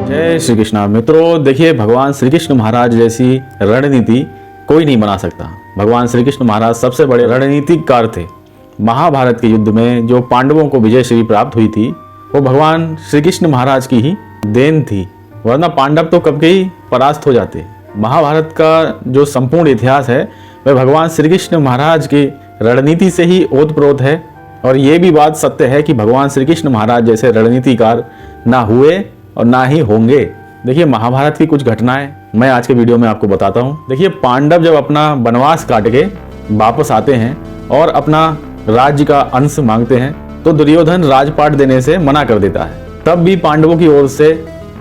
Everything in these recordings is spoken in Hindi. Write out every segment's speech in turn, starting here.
जय श्री कृष्णा। मित्रों देखिए, भगवान श्री कृष्ण महाराज जैसी रणनीति कोई नहीं बना सकता। भगवान श्री कृष्ण महाराज सबसे बड़े रणनीतिकार थे। महाभारत के युद्ध में जो पांडवों को विजय श्री प्राप्त हुई थी वो भगवान श्री कृष्ण महाराज की ही देन थी, वरना पांडव तो कब के ही परास्त हो जाते। महाभारत का जो संपूर्ण इतिहास है वह भगवान श्री कृष्ण महाराज की रणनीति से ही ओतप्रोत है। और ये भी बात सत्य है कि भगवान श्री कृष्ण महाराज जैसे रणनीतिकार ना हुए और ना ही होंगे। देखिए, महाभारत की कुछ घटनाएं मैं आज के वीडियो में आपको बताता हूं। देखिए, पांडव जब अपना वनवास काट के वापस आते हैं और अपना राज्य का अंश मांगते हैं तो दुर्योधन राजपाट देने से मना कर देता है। तब भी पांडवों की ओर से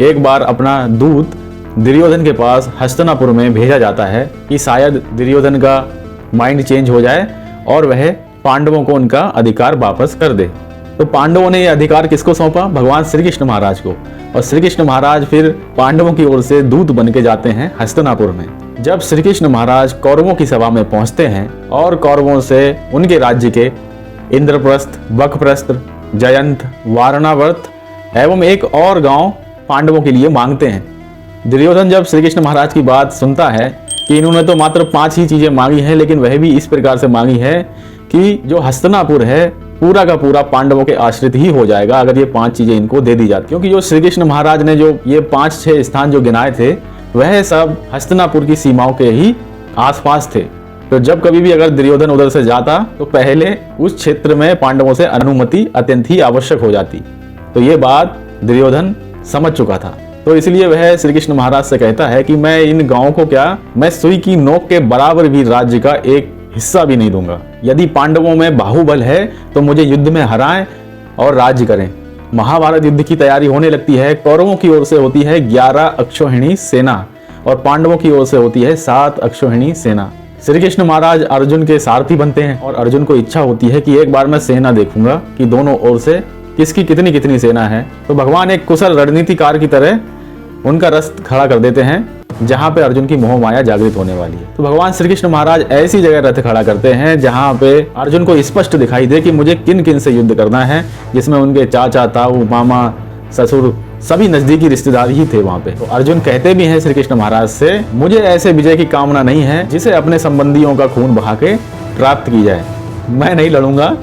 एक बार अपना दूत दुर्योधन के पास हस्तिनापुर में भेजा जाता है कि शायद दुर्योधन का माइंड चेंज हो जाए और वह पांडवों को उनका अधिकार वापस कर दे। तो पांडवों ने यह अधिकार किसको सौंपा? भगवान श्री कृष्ण महाराज को। और श्री कृष्ण महाराज फिर पांडवों की ओर से दूत बन के जाते हैं हस्तिनापुर में। जब श्री कृष्ण महाराज कौरवों की सभा में पहुंचते हैं और कौरवों से उनके राज्य के इंद्रप्रस्थ, बकप्रस्थ, जयंत, वारणावर्त एवं एक और गांव पांडवों के लिए मांगते हैं। दुर्योधन जब श्री कृष्ण महाराज की बात सुनता है कि इन्होंने तो मात्र 5 ही चीजें मांगी हैं, लेकिन वह भी इस प्रकार से मांगी है कि जो हस्तिनापुर है पूरा का पूरा पांडवों के आश्रित ही हो जाएगा अगर ये 5 चीजें इनको दे दी जाती। क्योंकि जो श्री कृष्ण महाराज ने जो ये 5-6 स्थान जो गिनाए थे वह सब हस्तिनापुर की सीमाओं के ही आसपास थे। तो जब कभी भी अगर दुर्योधन उधर से जाता तो पहले उस क्षेत्र में पांडवों से अनुमति अत्यंत ही आवश्यक हो जाती। तो ये बात दुर्योधन समझ चुका था। तो इसलिए वह श्री कृष्ण महाराज से कहता है कि मैं इन गांवों को क्या, मैं सुई की नोक के बराबर भी राज्य का एक हिस्सा भी नहीं दूंगा। यदि पांडवों में बाहुबल है तो मुझे युद्ध में हराएं और राज्य करें। महाभारत युद्ध की तैयारी होने लगती है। कौरवों की ओर से होती है 11 अक्षौहिणी सेना और पांडवों की ओर से होती है 7 अक्षौहिणी सेना। श्री कृष्ण महाराज अर्जुन के सारथी बनते हैं और अर्जुन को इच्छा होती है कि एक बार मैं सेना देखूंगा कि दोनों ओर से किसकी कितनी कितनी सेना है। तो भगवान एक कुशल रणनीतिकार की तरह उनका रथ खड़ा कर देते हैं जहां पे अर्जुन की मोह माया जागृत होने वाली है। तो भगवान श्री कृष्ण महाराज ऐसी जगह रथ खड़ा करते हैं जहां पे अर्जुन को स्पष्ट दिखाई दे कि मुझे किन किन से युद्ध करना है, जिसमें उनके चाचा, ताऊ, मामा, ससुर सभी नजदीकी रिश्तेदार ही थे वहां पे। तो अर्जुन कहते भी हैं श्री कृष्ण महाराज से, मुझे ऐसे विजय की कामना नहीं है जिसे अपने संबंधियों का खून बहा के प्राप्त की जाए। मैं नहीं लड़ूंगा,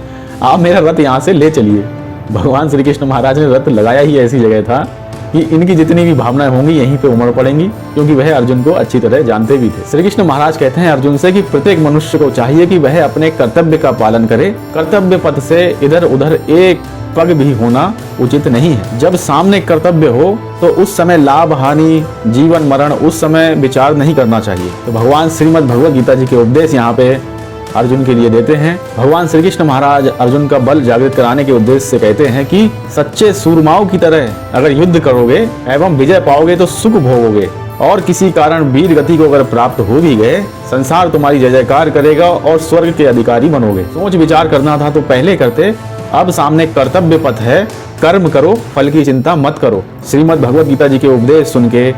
आप मेरा रथ यहाँ से ले चलिए। भगवान श्री कृष्ण महाराज ने रथ लगाया ही ऐसी जगह था कि इनकी जितनी भी भावनाएं होंगी यहीं पे उमड़ पड़ेंगी, क्योंकि वह अर्जुन को अच्छी तरह जानते भी थे। श्री कृष्ण महाराज कहते हैं अर्जुन से कि प्रत्येक मनुष्य को चाहिए कि वह अपने कर्तव्य का पालन करे। कर्तव्य पथ से इधर उधर एक पग भी होना उचित नहीं है। जब सामने कर्तव्य हो तो उस समय लाभ हानि, जीवन मरण उस समय विचार नहीं करना चाहिए। तो भगवान श्रीमद् भगवद गीता जी के उपदेश यहाँ पे अर्जुन के लिए देते हैं। भगवान श्री कृष्ण महाराज अर्जुन का बल जागृत कराने के उद्देश्य से कहते हैं कि सच्चे सूरमाओं की तरह अगर युद्ध करोगे एवं विजय पाओगे तो सुख भोगोगे, और किसी कारण वीर गति को अगर प्राप्त हो भी गए, संसार तुम्हारी जय जयकार करेगा और स्वर्ग के अधिकारी बनोगे। सोच विचार करना था तो पहले करते, अब सामने कर्तव्य पथ है, कर्म करो, फल की चिंता मत करो। श्रीमद् भगवद गीता जी के उपदेश सुन के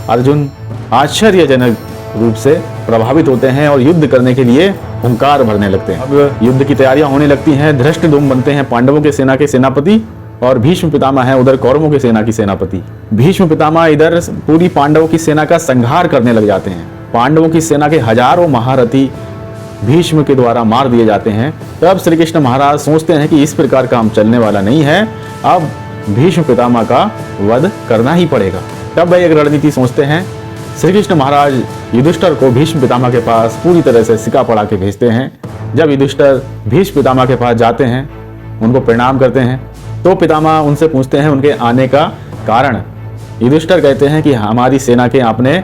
अर्जुन आश्चर्यजनक रूप से प्रभावित होते हैं और युद्ध करने के लिए हुंकार भरने लगते हैं। अब युद्ध की तैयारियां होने लगती हैं। धृष्टद्युम्न बनते हैं पांडवों के सेना के सेनापति और भीष्म पितामह है उधर कौरवों के सेना की सेनापति। भीष्म पितामह इधर पूरी पांडवों की सेना का संहार करने लग जाते हैं। पांडवों की सेना के हजारों महारथी भीष्म के द्वारा मार दिए जाते हैं। तब श्री कृष्ण महाराज सोचते हैं कि इस प्रकार काम चलने वाला नहीं है, अब भीष्म पितामह का वध करना ही पड़ेगा। तब वह एक रणनीति सोचते हैं। श्री कृष्ण महाराज युधिष्ठिर को भीष्म पितामह के पास पूरी तरह से सिका पड़ा के भेजते हैं। जब युधिष्ठिर भीष्म पितामह के पास जाते हैं, उनको प्रणाम करते हैं, तो पितामह उनसे पूछते हैं उनके आने का कारण। युधिष्ठिर कहते हैं कि हमारी सेना के आपने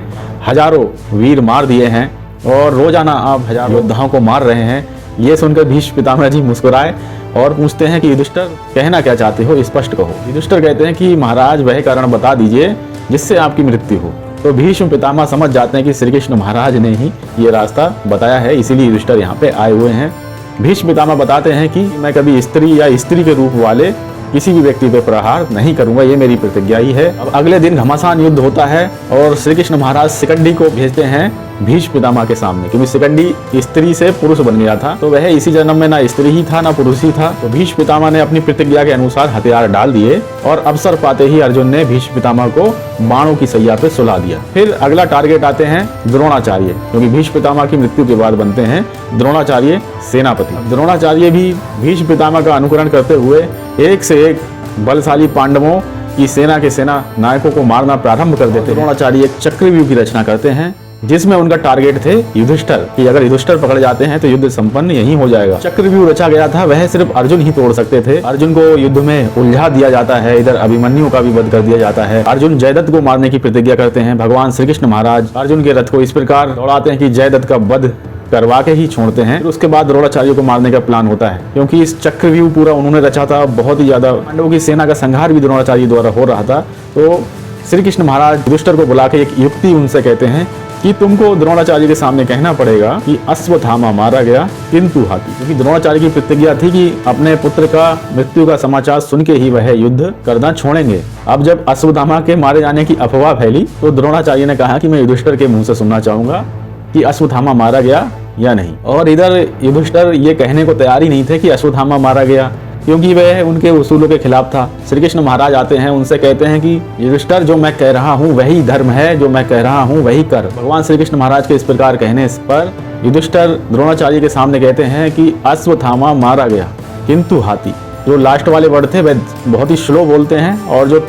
हजारों वीर मार दिए हैं और रोजाना आप हजारों योद्धाओं को मार रहे हैं। ये सुनकर भीष्म पितामह जी मुस्कुराए और पूछते हैं कि युधिष्ठिर कहना क्या चाहते हो, स्पष्ट कहो। युधिष्ठिर कहते हैं कि महाराज वह कारण बता दीजिए जिससे आपकी मृत्यु हो। तो भीष्म पितामह समझ जाते हैं कि श्री कृष्ण महाराज ने ही ये रास्ता बताया है, इसीलिए युधिष्ठिर यहाँ पे आए हुए हैं। भीष्म पितामह बताते हैं कि मैं कभी स्त्री या स्त्री के रूप वाले किसी भी व्यक्ति पे प्रहार नहीं करूंगा, ये मेरी प्रतिज्ञा ही है। अब अगले दिन घमासान युद्ध होता है और श्री कृष्ण महाराज शिखंडी को भेजते हैं भीष्म पितामह के सामने, क्योंकि शिखंडी स्त्री से पुरुष बन गया था, तो वह इसी जन्म में ना स्त्री ही था ना पुरुष ही था। तो भीष्म पितामह ने अपनी प्रतिज्ञा के अनुसार हथियार डाल दिए और अवसर पाते ही अर्जुन ने भीष्म पितामह को बाणों की सैया पे सुला दिया। फिर अगला टारगेट आते हैं द्रोणाचार्य, क्योंकि भीष्म पितामह की मृत्यु के बाद बनते हैं द्रोणाचार्य सेनापति। द्रोणाचार्य भी भीष्म पितामह का अनुकरण करते हुए एक से एक बलशाली पांडवों की सेना के सेना नायकों को मारना प्रारंभ कर देते हैं। द्रोणाचार्य एक चक्रव्यूह की रचना करते हैं, जिसमें उनका टारगेट थे युधिष्ठिर, कि अगर युधिष्ठिर पकड़ जाते हैं तो युद्ध संपन्न यही हो जाएगा। चक्रव्यूह रचा गया था, वह सिर्फ अर्जुन ही तोड़ सकते थे। अर्जुन को युद्ध में उलझा दिया जाता है, इधर अभिमन्यु का भी वध कर दिया जाता है। अर्जुन जयदत्त को मारने की प्रतिज्ञा करते हैं। भगवान श्री कृष्ण महाराज अर्जुन के रथ को इस प्रकार दौड़ाते हैं कि जयदत्त का वध करवा के ही छोड़ते हैं। फिर उसके बाद द्रोणाचार्य को मारने का प्लान होता है, क्योंकि इस चक्रव्यूह पूरा उन्होंने रचा था। बहुत ही ज्यादा पांडवों की सेना का संहार भी द्रोणाचार्य द्वारा हो रहा था। तो श्री कृष्ण महाराज युधिष्ठिर को बुला के एक युक्ति उनसे कहते हैं कि तुमको द्रोणाचार्य के सामने कहना पड़ेगा कि अश्वत्थामा मारा गया किंतु हाथी, क्योंकि द्रोणाचार्य की प्रतिज्ञा थी कि अपने पुत्र का मृत्यु का समाचार सुन के ही वह युद्ध करना छोड़ेंगे। अब जब अश्वत्थामा के मारे जाने की अफवाह फैली तो द्रोणाचार्य ने कहा कि मैं युधिष्ठिर के मुंह से सुनना चाहूंगा कि अश्वत्थामा मारा गया या नहीं। और इधर युधिष्ठिर ये कहने को तैयार ही नहीं थे कि अश्वत्थामा मारा गया, क्योंकि वह उनके उसूलों के खिलाफ था। श्री कृष्ण महाराज आते हैं, उनसे कहते हैं कि युधिष्ठिर जो मैं कह रहा हूँ वही धर्म है, जो मैं कह रहा हूँ वही कर। भगवान श्री कृष्ण महाराज के इस प्रकार कहने पर युधिष्ठिर द्रोणाचार्य के सामने कहते हैं कि अश्वत्थामा मारा गया किंतु हाथी। जो लास्ट वाले वर्ड थे वह बहुत ही स्लो बोलते हैं, और जो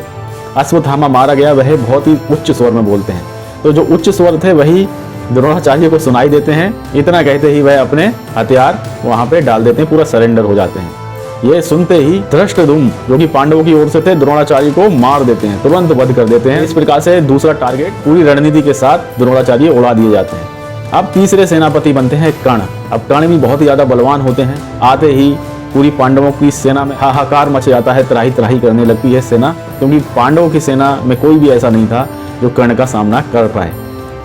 अश्वत्थामा मारा गया वह बहुत ही उच्च स्वर में बोलते हैं। तो जो उच्च स्वर थे वही द्रोणाचार्य को सुनाई देते हैं। इतना कहते ही वह अपने हथियार वहां पे डाल देते हैं, पूरा सरेंडर हो जाते हैं। ये सुनते ही धृष्टद्युम्न जो कि पांडवों की ओर से थे द्रोणाचार्य को मार देते हैं, तुरंत वध कर देते हैं। इस प्रकार से दूसरा टारगेट पूरी रणनीति के साथ द्रोणाचार्य उड़ा दिए जाते हैं। अब तीसरे सेनापति बनते हैं कर्ण। अब कर्ण भी बहुत ही ज्यादा बलवान होते हैं। आते ही पूरी पांडवों की सेना में हाहाकार मच जाता है, त्राही त्राही करने लगती है सेना, क्योंकि पांडवों की सेना में कोई भी ऐसा नहीं था जो कर्ण का सामना कर पाए।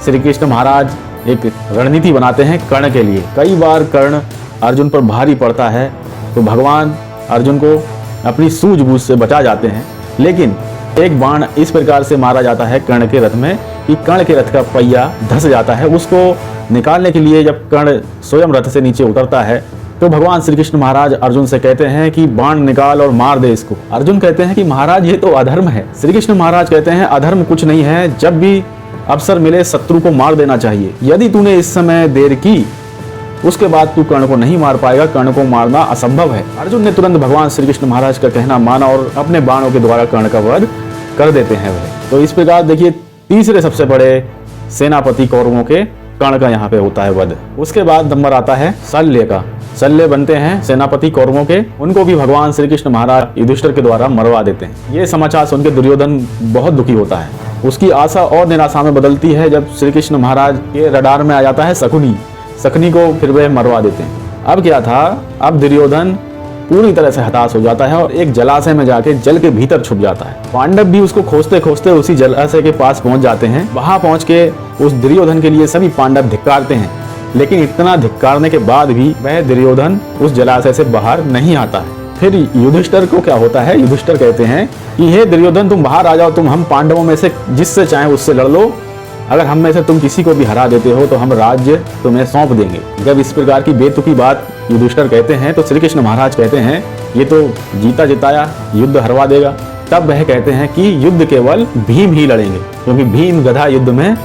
श्री कृष्ण महाराज एक रणनीति बनाते हैं कर्ण के लिए। कई बार कर्ण अर्जुन पर भारी पड़ता है, तो भगवान अर्जुन को अपनी सूझबूझ से बचा जाते हैं। लेकिन एक बाण इस प्रकार से मारा जाता है कर्ण के रथ में कि कर्ण के रथ का पहिया धंस जाता है। उसको निकालने के लिए जब कर्ण स्वयं रथ से नीचे उतरता है तो भगवान श्री कृष्ण महाराज अर्जुन से कहते हैं कि बाण निकाल और मार दे इसको। अर्जुन कहते हैं कि महाराज ये तो अधर्म है। श्री कृष्ण महाराज कहते हैं अधर्म कुछ नहीं है, जब भी अवसर मिले शत्रु को मार देना चाहिए। यदि तूने इस समय देर की उसके बाद तू कर्ण को नहीं मार पाएगा, कर्ण को मारना असंभव है। अर्जुन ने तुरंत भगवान श्री कृष्ण महाराज का कहना माना और अपने बाणों के द्वारा कर्ण का वध कर देते हैं वह। तो इस प्रकार देखिए तीसरे सबसे बड़े सेनापति कौरवों के कर्ण का यहाँ पे होता है वध। उसके बाद नंबर आता है शल्य का। शल्य बनते हैं सेनापति कौरवों के, उनको भी भगवान श्री कृष्ण महाराज युधिष्ठिर के द्वारा मरवा देते हैं। ये समाचार सुन के दुर्योधन बहुत दुखी होता है। उसकी आशा और निराशा में बदलती है जब श्री कृष्ण महाराज के रडार में आ जाता है शकुनी। शकुनी को फिर वह मरवा देते हैं। अब क्या था, अब दुर्योधन पूरी तरह से हताश हो जाता है और एक जलाशय में जाके जल के भीतर छुप जाता है। पांडव भी उसको खोजते खोजते उसी जलाशय के पास पहुंच जाते हैं। वहां पहुंच के उस दुर्योधन के लिए सभी पांडव धिक्कारते हैं, लेकिन इतना धिक्कारने के बाद भी वह दुर्योधन उस जलाशय से बाहर नहीं आता है। फिर युधिष्ठिर को क्या होता है, युधिष्ठिर कहते हैं कि हे दुर्योधन तुम बाहर आ जाओ, तुम हम पांडवों में से जिससे चाहे उससे लड़ लो, अगर हम में से तुम किसी को भी हरा देते हो तो हम राज्य तुम्हें सौंप देंगे। जब इस प्रकार की बेतुकी बात युधिष्ठिर कहते हैं तो श्री कृष्ण महाराज कहते हैं ये तो जीता जिताया युद्ध हरवा देगा। तब वह कहते हैं कि युद्ध केवल भीम ही लड़ेंगे, क्योंकि भीम गधा युद्ध में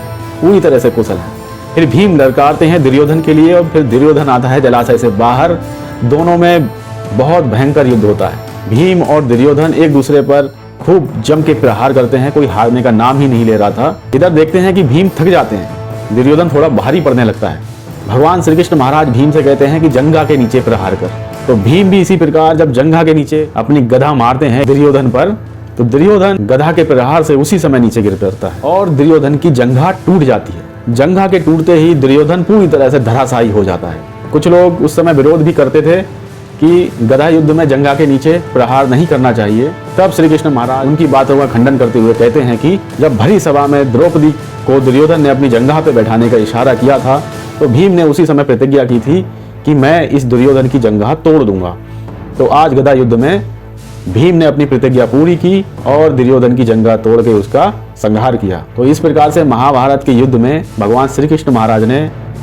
पूरी तरह से कुशल है। फिर भीम लड़काते हैं दुर्योधन के लिए और फिर दुर्योधन आता है जलाशय से बाहर। दोनों में बहुत भयंकर युद्ध होता है। भीम और दुर्योधन एक दूसरे पर खूब जम के प्रहार करते हैं, कोई हारने का नाम ही नहीं ले रहा था। इधर देखते हैं कि भीम थक जाते हैं, दुर्योधन थोड़ा भारी पड़ने लगता है। भगवान श्री कृष्ण महाराज भीम से कहते हैं कि जंघा के नीचे प्रहार कर। तो भीम भी इसी प्रकार जब जंघा के नीचे अपनी गदा मारते हैं दुर्योधन पर, तो दुर्योधन गदा के प्रहार से उसी समय नीचे गिर पड़ता है और दुर्योधन की जंघा टूट जाती है। जंघा के टूटते ही दुर्योधन पूरी तरह से धराशायी हो जाता है। कुछ लोग उस समय विरोध भी करते थे कि गदा युद्ध में जंघा के नीचे प्रहार नहीं करना चाहिए। तब श्री कृष्ण महाराज उनकी बातों का खंडन करते हुए कहते हैं कि जब भरी सभा में द्रौपदी को दुर्योधन ने अपनी जंघा पे बैठाने का इशारा किया था तो भीम ने उसी समय प्रतिज्ञा की थी कि मैं इस दुर्योधन की जंघा तोड़ दूंगा। तो आज गदा युद्ध में भीम ने अपनी प्रतिज्ञा पूरी की और दुर्योधन की जंगा तोड़ के उसका संहार किया। तो इस प्रकार से महाभारत के युद्ध में भगवान श्री कृष्ण महाराज ने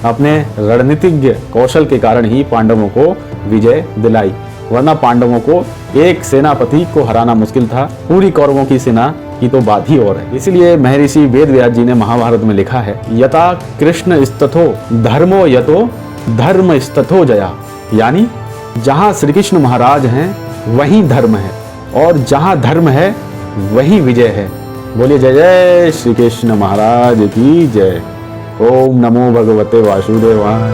अपने रणनीतिज्ञ कौशल के कारण ही पांडवों को विजय दिलाई, वरना पांडवों को एक सेनापति को हराना मुश्किल था, पूरी कौरवों की सेना की तो बात ही और है। इसलिए महर्षि वेदव्यास जी ने महाभारत में लिखा है, यथा कृष्ण स्तथो धर्मो यतो धर्म स्तथो जया, यानी जहाँ श्री कृष्ण महाराज हैं वहीं धर्म है और जहाँ धर्म है वहीं विजय है। बोलिए जय जय श्री कृष्ण महाराज की जय। ओम नमो भगवते वासुदेवाय।